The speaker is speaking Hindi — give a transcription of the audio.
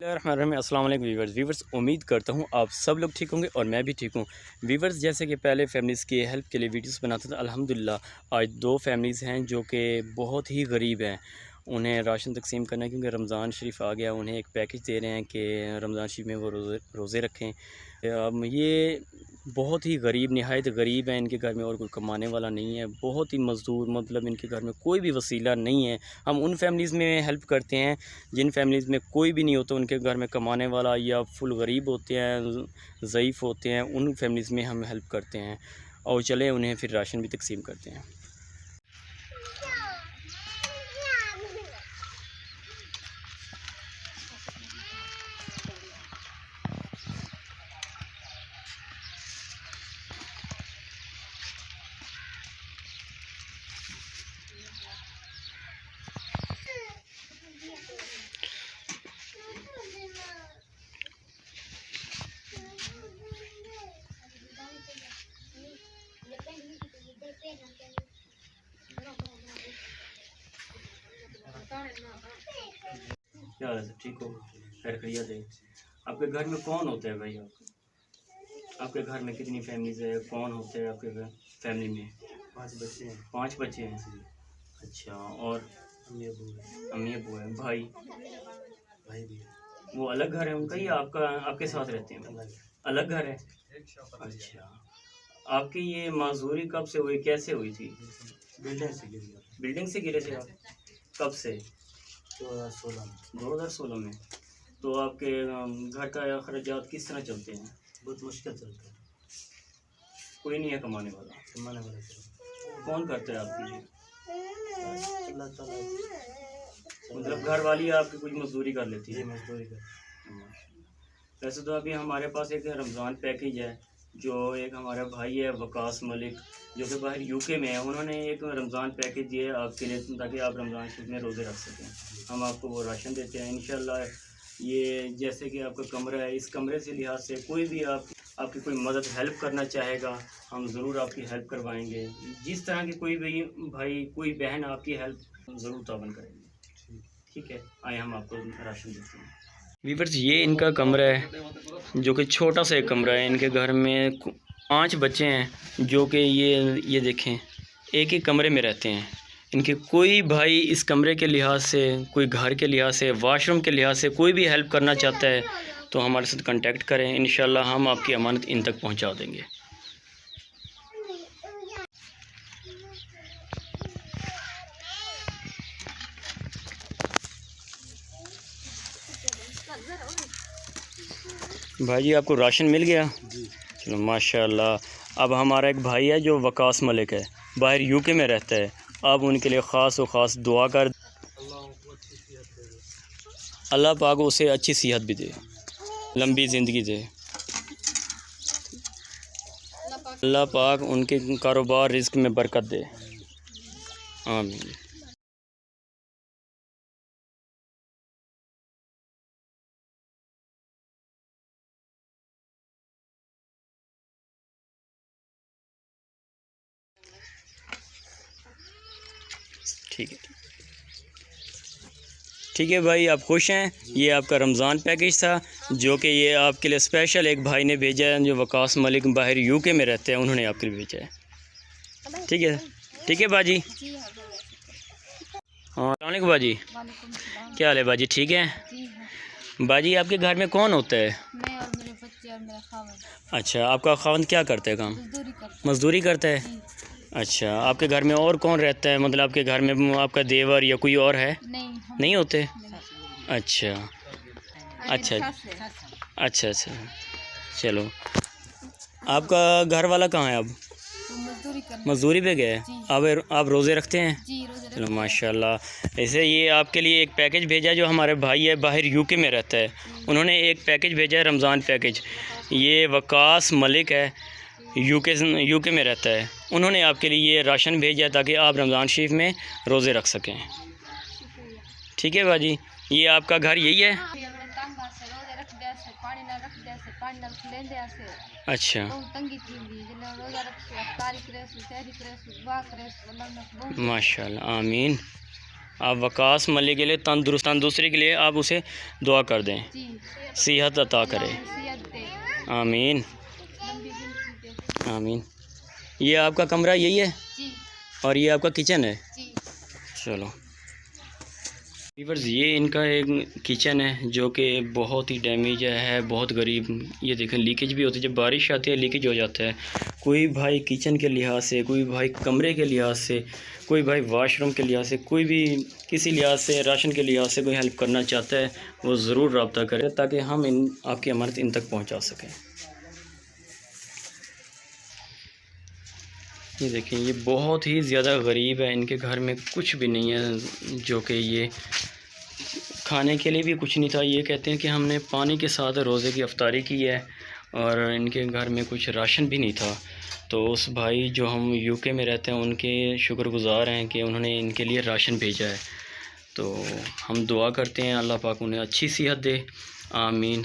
अस्सलाम वालेकुम वीवर्स, उम्मीद करता हूँ आप सब लोग ठीक होंगे और मैं भी ठीक हूँ। वीवर्स, जैसे कि पहले फैमिलीज़ की हेल्प के लिए वीडियोस बनाता था, अल्हम्दुलिल्लाह आज दो फैमिलीज़ हैं जो कि बहुत ही गरीब हैं। उन्हें राशन तकसीम करना है क्योंकि रमज़ान शरीफ आ गया। उन्हें एक पैकेज दे रहे हैं कि रमज़ान शरीफ में वो रोज़े रखें। ये बहुत ही गरीब, नहायत गरीब हैं। इनके घर में और कोई कमाने वाला नहीं है, बहुत ही मज़दूर, मतलब इनके घर में कोई भी वसीला नहीं है। हम उन फैमिलीज़ में हेल्प करते हैं जिन फैमिलीज़ में कोई भी नहीं होता, उनके घर में कमाने वाला या फुल गरीब होते हैं, ज़ईफ़ होते हैं, उन फैमिलीज़ में हम हेल्प करते हैं और चले उन्हें फिर राशन भी तकसीम करते हैं। क्या हाल है? ठीक हो? खैर खैरियत है? आपके घर में कौन होता है भाई? आपके घर में कितनी फैमिलीज है? कौन होते हैं आपके घर फैमिली में? 5 बच्चे हैं। 5 बच्चे हैं। अच्छा, और अम्मी अबू है, भाई भाई भी है। वो अलग घर है उनका या आपका आपके साथ रहते हैं? अलग घर है। अच्छा, आपकी ये माजूरी कब से हुई, कैसे हुई थी? बिल्डिंग से गिर गया। बिल्डिंग से गिरे थे आप? कब से? 2016 में। 2016 में। तो आपके घर का अखराजात किस तरह चलते हैं? बहुत मुश्किल चलता है। कोई नहीं है कमाने वाला? कमाने वाला कौन करता है आपके लिए? अल्लाह ताला। मतलब घर वाली आपकी कुछ मजदूरी कर लेती है? मजदूरी कर। वैसे तो अभी हमारे पास एक रमज़ान पैकेज है, जो एक हमारा भाई है वकास मलिक, जो कि बाहर यूके में है। उन्होंने एक रमज़ान पैकेज दिया है आपके लिए ताकि आप रमज़ान शरीफ में रोज़े रख सकें। हम आपको वो राशन देते हैं इंशाल्लाह। ये जैसे कि आपका कमरा है, इस कमरे से लिहाज से कोई भी आपकी कोई मदद हेल्प करना चाहेगा, हम ज़रूर आपकी हेल्प करवाएंगे। जिस तरह की कोई भी भाई, कोई बहन आपकी हेल्प ज़रूर तावन करेंगे। ठीक है, आए हम आपको राशन देते हैं। वीवर्स, ये इनका कमरा है जो कि छोटा सा एक कमरा है। इनके घर में 5 बच्चे हैं जो कि ये देखें, एक ही कमरे में रहते हैं। इनके कोई भाई इस कमरे के लिहाज से, कोई घर के लिहाज से, वॉशरूम के लिहाज से कोई भी हेल्प करना चाहता है तो हमारे साथ कांटेक्ट करें, इंशाल्लाह हम आपकी अमानत इन तक पहुंचा देंगे। भाई जी, आपको राशन मिल गया? जी। चलो माशाल्लाह। अब हमारा एक भाई है जो वकास मलिक है, बाहर यूके में रहता है। अब उनके लिए ख़ास और ख़ास दुआ कर, अल्लाह पाक उसे अच्छी सेहत भी दे, लंबी ज़िंदगी दे। अल्लाह पाक उनके कारोबार रिज़्क में बरकत दे, आमीन। ठीक है, ठीक है भाई, आप खुश हैं? ये आपका रमज़ान पैकेज था जो कि ये आपके लिए स्पेशल एक भाई ने भेजा है, जो वकास मलिक बाहर यूके में रहते हैं, उन्होंने आपके लिए भेजा है। ठीक है, ठीक है बाजी। हाँ, अस्सलाम वालेकुम बाजी। क्या हाल है बाजी? ठीक है बाजी। आपके घर में कौन होता है? मैं और मेरे बच्चे और मेरा खावंद। अच्छा, आपका खावंद क्या करता है काम? मजदूरी करता है। अच्छा, आपके घर में और कौन रहता है? मतलब आपके घर में आपका देवर या कोई और है? नहीं होते? अच्छा अच्छा अच्छा अच्छा, चलो। आपका घर वाला कहाँ है अब? मजदूरी पे गए? अब आप रोज़े रखते हैं? चलो माशाल्लाह। ऐसे ये आपके लिए एक पैकेज भेजा है, जो हमारे भाई है बाहर यूके में रहता है, उन्होंने एक पैकेज भेजा है, रमज़ान पैकेज। ये वकास मलिक है, यूके में रहता है, उन्होंने आपके लिए ये राशन भेजा है ताकि आप रमज़ान शरीफ में रोज़े रख सकें। ठीक है बाजी, ये आपका घर यही है? अच्छा माशाल्लाह, आमीन। आप वकास मलिक के लिए तंदुरुस्ती के लिए आप उसे दुआ कर दें, जी सेहत अता करे। सेहत दे, आमीन लंबी जिंदगी दे। आमीन। ये आपका कमरा यही है जी और ये आपका किचन है। जी चलो वीवर्स, ये इनका एक किचन है जो कि बहुत ही डैमेज है, बहुत गरीब। ये देखें लीकेज भी होती है, जब बारिश आती है लीकेज हो जाता है। कोई भाई किचन के लिहाज से, कोई भाई कमरे के लिहाज से, कोई भाई वाशरूम के लिहाज से, कोई भी किसी लिहाज से, राशन के लिहाज से कोई हेल्प करना चाहता है वो ज़रूर रब्ता करे ताकि हम आपकी अमानत इन तक पहुँचा सकें। ये देखें, ये बहुत ही ज़्यादा गरीब है, इनके घर में कुछ भी नहीं है, जो कि ये खाने के लिए भी कुछ नहीं था। ये कहते हैं कि हमने पानी के साथ रोज़े की अफ्तारी की है और इनके घर में कुछ राशन भी नहीं था। तो उस भाई जो हम यूके में रहते हैं उनके शुक्रगुज़ार हैं कि उन्होंने इनके लिए राशन भेजा है। तो हम दुआ करते हैं अल्लाह पाक उन्हें अच्छी सेहत दे। आमीन।